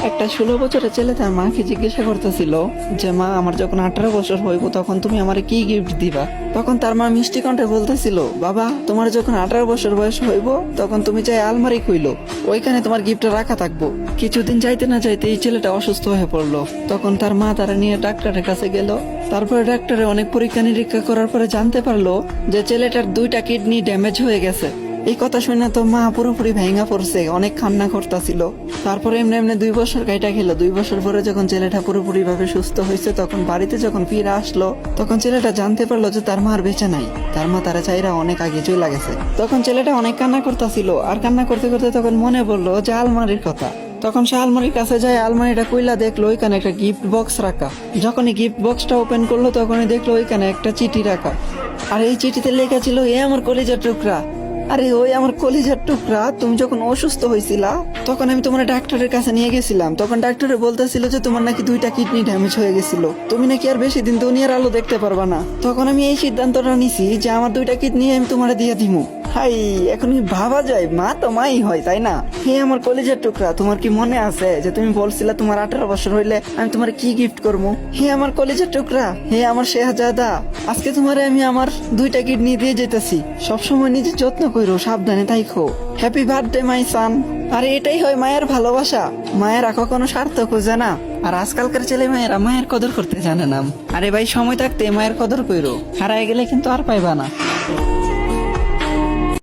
একটা 16 বছরের ছেলে তার মাকে জিজ্ঞাসা করতেছিল যে মা, আমার যখন 18 বছর হইব তখন তুমি আমারে কি গিফট দিবা। তখন তার মা মিষ্টি কণ্ঠে বলতেছিল, বাবা তোমার যখন 18 বছর বয়স হইব তখন তুমি চাই আলমারি খুইলো, ওইখানে তোমার গিফট রাখা থাকবো। কিছুদিন যাইতে না যাইতে এই ছেলেটা অসুস্থ হয়ে পড়লো। তখন তার মা তারা নিয়ে ডাক্তারের কাছে গেল। তারপরে ডাক্তারে অনেক পরীক্ষা নিরীক্ষা করার পরে জানতে পারলো যে ছেলেটার 2টা কিডনি ড্যামেজ হয়ে গেছে। এই কথা শুনে তো মা পুরোপুরি ভেঙা পড়ছে, অনেক কান্না করতেছিল। তারপরে এমনি এমনি 2 বছর কাইটা গেল। 2 বছর পরে যখন ছেলেটা পুরোপুরি ভাবে সুস্থ হয়েছে তখন বাড়িতে যখন ফিরে আসলো তখন ছেলেটা জানতে পারলো যে তার মা আর বেঁচে নাই। তার মা তারা চাইরা অনেক আগে চলে গেছে। তখন ছেলেটা অনেক কান্না করতেছিল, আর কান্না করতে করতে তখন মনে পড়লো যে আলমারির কথা। তখন সে আলমারির কাছে যায়, আলমারিটা কইলা দেখলো ওইখানে একটা গিফট বক্স রাখা। যখনই গিফট বক্সটা ওপেন করলো তখনই দেখলো ওইখানে একটা চিঠি রাখা। আর এই চিঠিতে লেখা ছিল, এ আমার কলিজার টুকরা। আরে ওই আমার কলিজার টুকরা, তুমি যখন অসুস্থ হয়েছিলা তখন আমি তোমার ডাক্তারের কাছে নিয়ে গেছিলাম। তখন ডাক্তারে বলতেছিল যে তোমার নাকি 2টা কিডনি ড্যামেজ হয়ে গেছিল, তুমি নাকি আর বেশি দিন দুনিয়ার আলো দেখতে পারবা না। তখন আমি এই সিদ্ধান্তটা নিছি যে আমার 2টা কিডনি আমি তোমার দিয়ে দিমু। হাই, এখন ভাবা যায় মা তো মাই হয়, তাই না? হে আমার কলিজার টুকরা, তোমার কি মনে আছে যে তুমি বলছিলা তোমার 18 বছর হইলে আমি তোমার কি গিফট করবো? হে আমার কলিজার টুকরা, হে আমার শেহজাদা, আজকে তোমারে আমি আমার 2টা কিডনি দিয়ে যেতেছি। সবসময় নিজের যত্ন করো, সাবধানে থাইকো। হ্যাপি বার্থডে মাই সান। আরে এটাই হয় মায়ের ভালোবাসা। মায়েরা কখনো স্বার্থ খোঁজে না। আর আজকালকার ছেলে মেয়েরা মায়ের কদর করতে জানে না। আরে ভাই, সময় থাকতে মায়ের কদর কইরো, হারায় গেলে কিন্তু আর পাইবা না।